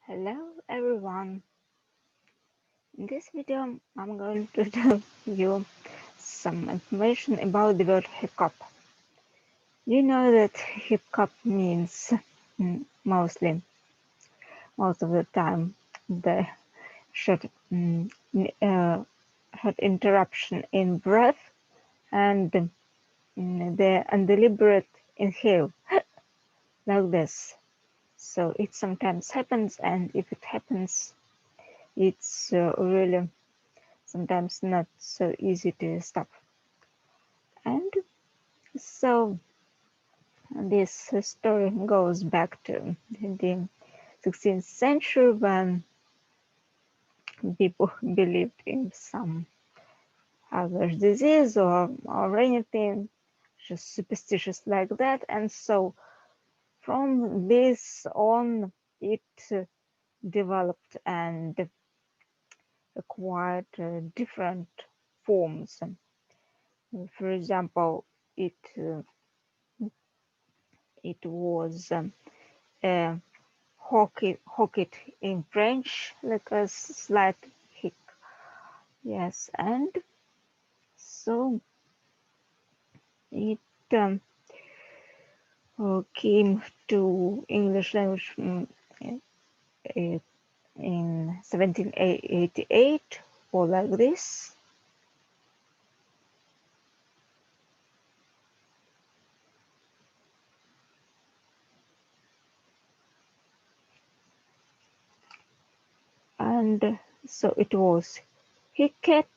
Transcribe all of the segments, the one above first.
Hello everyone. In this video, I'm going to tell you some information about the word hiccup. You know that hiccup means most of the time the short, short interruption in breath and the undeliberate inhale like this. So it sometimes happens, and if it happens, it's really sometimes not so easy to stop. And so this story goes back to the 16th century when people believed in some other disease or anything just superstitious like that. And so from this on, it developed and acquired different forms. For example, it was uh, hocket in French, like a slight hic. Yes, and so it came to English language in 1788 or like this. And so it was hicket,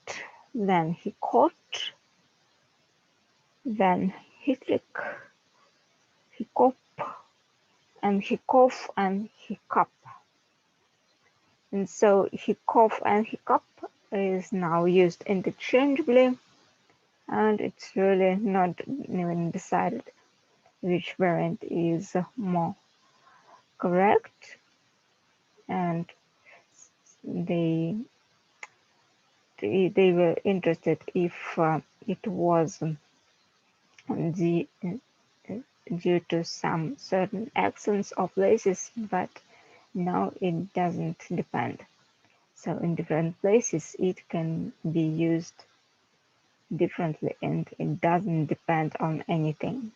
then hicot, then hiclick, hiccup, and hiccough and hiccup. And so hiccough and hiccup is now used interchangeably, and it's really not even decided which variant is more correct. And they they were interested if it was the due to some certain accents or places, but no, it doesn't depend. So in different places, it can be used differently, and it doesn't depend on anything.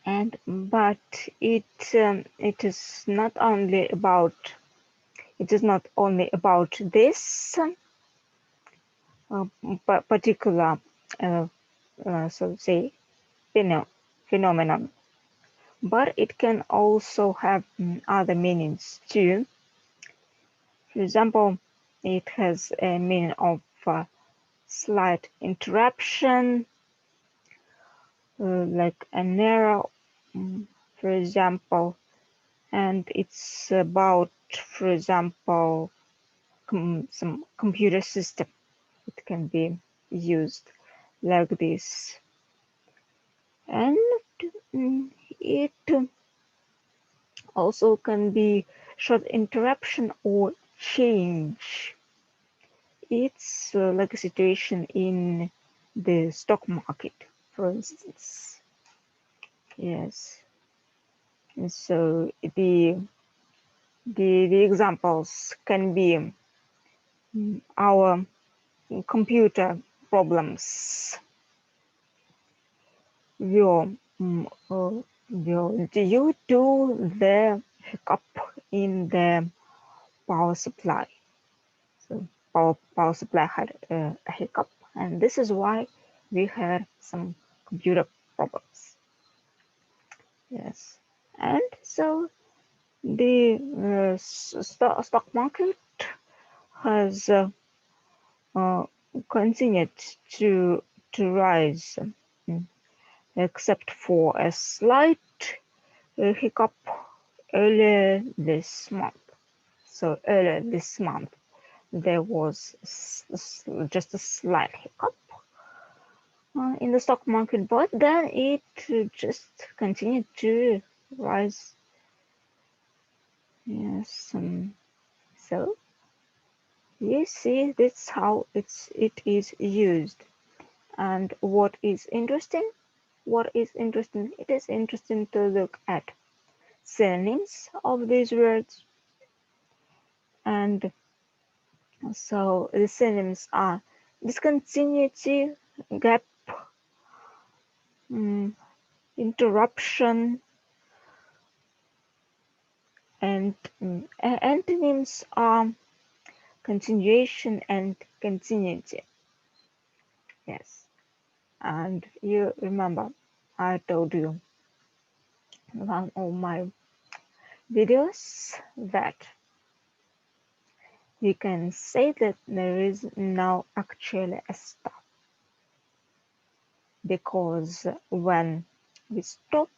And but it is not only about this particular so say phenomenon, but it can also have other meanings too. For example, it has a meaning of slight interruption, like an error, for example, and it's about, for example, some computer system. It can be used like this, and it also can be short interruption or change. It's like a situation in the stock market, for instance. Yes. And so the examples can be our computer problems were due to the hiccup in the power supply. So power supply had a hiccup, and this is why we had some computer problems. Yes, and so the stock market has uh, continued to rise, mm, except for a slight hiccup earlier this month. So earlier this month, there was just a slight hiccup in the stock market, but then it just continued to rise. Yes, so you see, that's how it is used. And what is interesting what is interesting? It is interesting to look at synonyms of these words. And so the synonyms are discontinuity, gap, mm, interruption, and antonyms are continuation and continuity. Yes. And you remember, I told you in one of my videos that we can say that there is now actually a stop, because when we stop,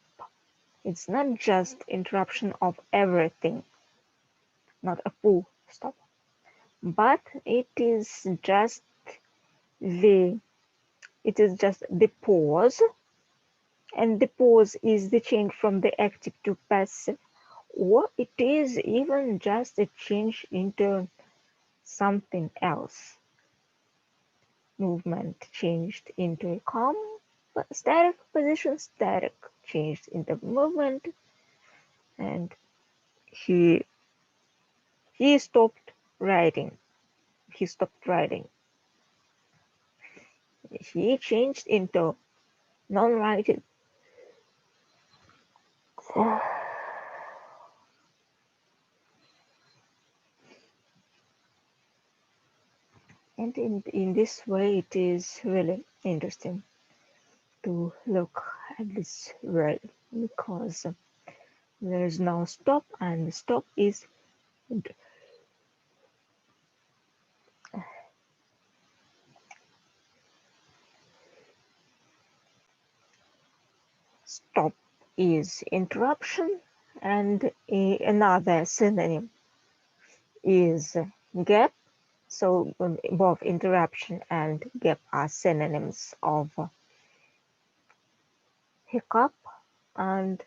it's not just interruption of everything, not a full stop, but the it is just the pause, and the pause is the change from the active to passive, or it is even just a change into something else. Movement changed into a calm static position, static changed into movement, and he he stopped writing. He stopped writing. He changed into non-writing. And in this way, it is really interesting to look at this word, because there is no stop, and the stop is interruption, and another synonym is gap. So both interruption and gap are synonyms of hiccup, and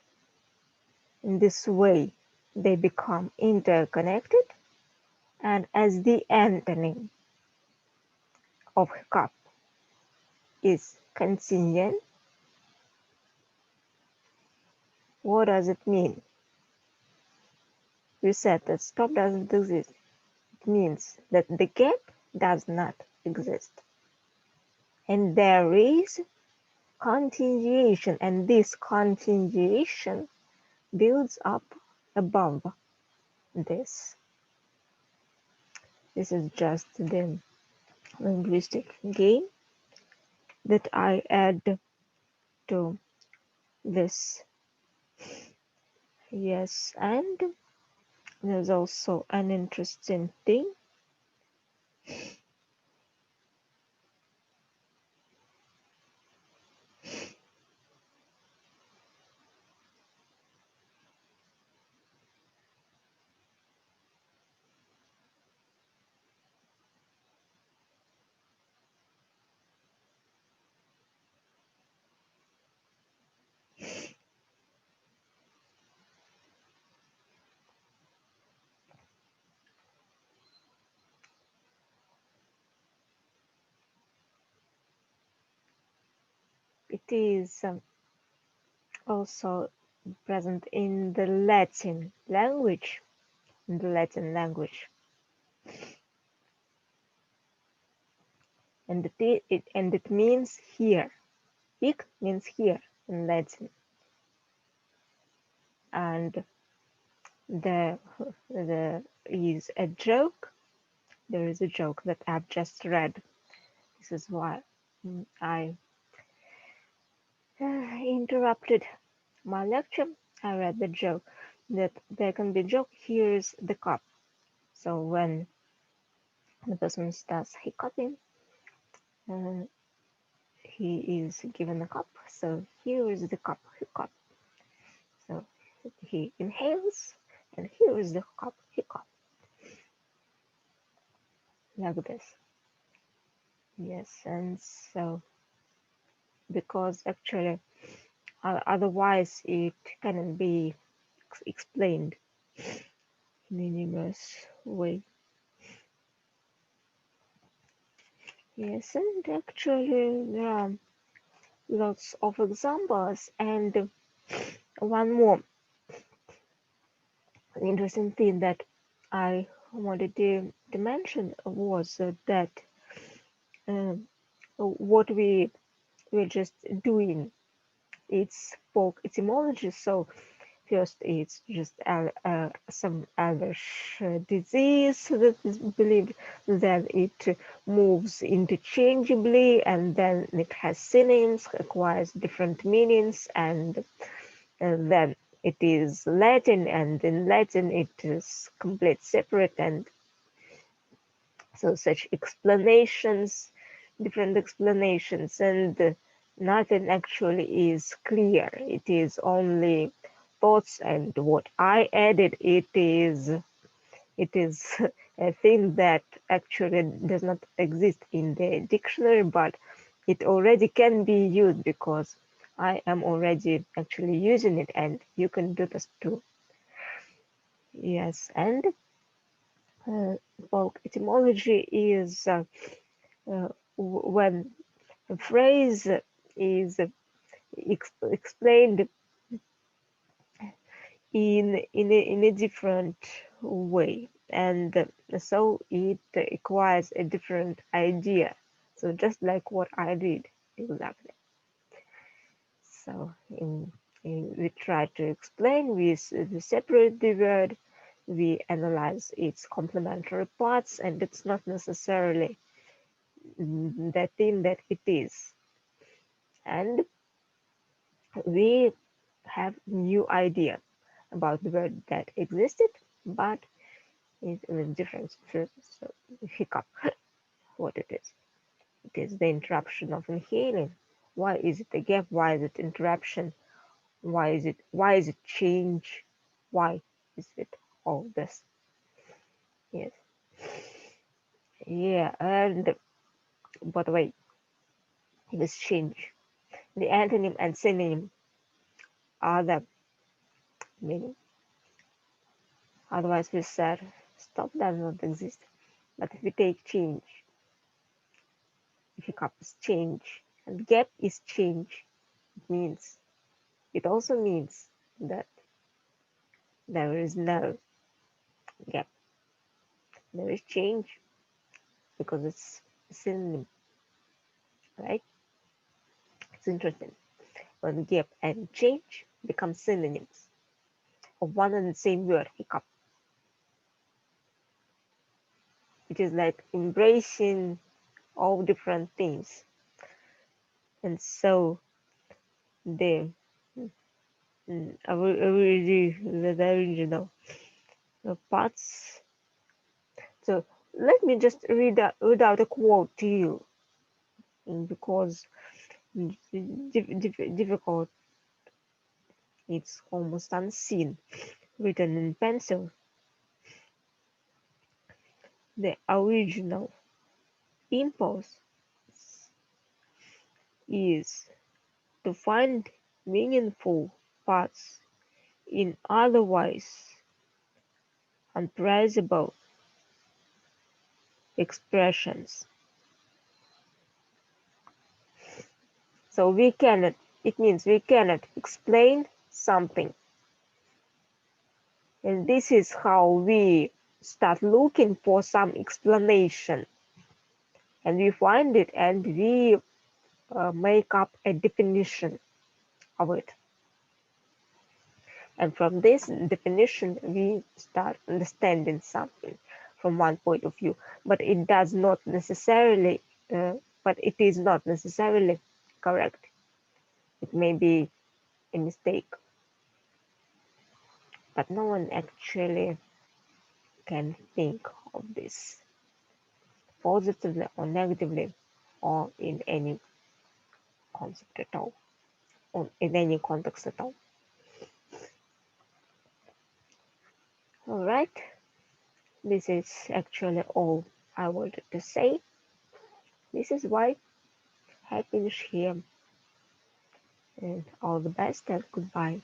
in this way they become interconnected. And as the antonym of hiccup is contingent, what does it mean? We said that stop doesn't exist. It means that the gap does not exist. And there is continuation, and this continuation builds up above this. This is just the linguistic game that I add to this. Yes, and there's also an interesting thing. It is also present in the Latin language. In the Latin language, and it means here. Hic means here in Latin, and the is a joke. There is a joke that I've just read. This is why I interrupted my lecture. I read the joke that there can be joke. Here's the cup. So when the person starts hiccuping, uh, he is given a cup. So here is the cup. Hiccup. So he inhales, and here is the cup. Hiccup. Like this. Yes, and so because actually otherwise it cannot be explained in a numerous way. Yes, and actually there are lots of examples. And one more interesting thing that I wanted to mention was that uh, what we're just doing, it's folk etymology. So first, it's just some Irish disease that is believed. Then it moves interchangeably, and then it has synonyms, acquires different meanings, and then it is Latin, and in Latin it is complete separate. And so such explanations, different explanations, and nothing actually is clear. It is only thoughts, and what I added, it is a thing that actually does not exist in the dictionary, but it already can be used because I am already actually using it, and you can do this too. Yes, and uh, folk etymology is when a phrase is explained in a different way, and so it acquires a different idea. So just like what I did exactly. So we try to explain, we separate the word, we analyze its complementary parts, and it's not necessarily the thing that it is. And we have new idea about the word that existed, but it's a different. So hiccup, what it is. It is the interruption of inhaling. Why is it a gap? Why is it interruption? Why is it change? Why is it all this? Yes. Yeah, and by the way, it is change. The antonym and synonym are the meaning. Otherwise we said stop does not exist. But if we take change, hiccup is change, and gap is change, it means it also means that there is no gap. There is change because it's a synonym, right? It's interesting. When gap and change become synonyms of one and the same word, hiccup. It is like embracing all different things. And so the the original parts. So let me just read out a quote to you, because difficult, it's almost unseen, written in pencil. The original impulse is to find meaningful parts in otherwise unpraisable expressions. So we cannot, it means we cannot explain something. And this is how we start looking for some explanation. And we find it, and we make up a definition of it. And from this definition, we start understanding something from one point of view. But it does not necessarily, but it is not necessarily correct. It may be a mistake, but no one actually can think of this positively or negatively, or in any concept at all, or in any context at all. All right, this is actually all I wanted to say. This is why I finish here, and all the best and goodbye.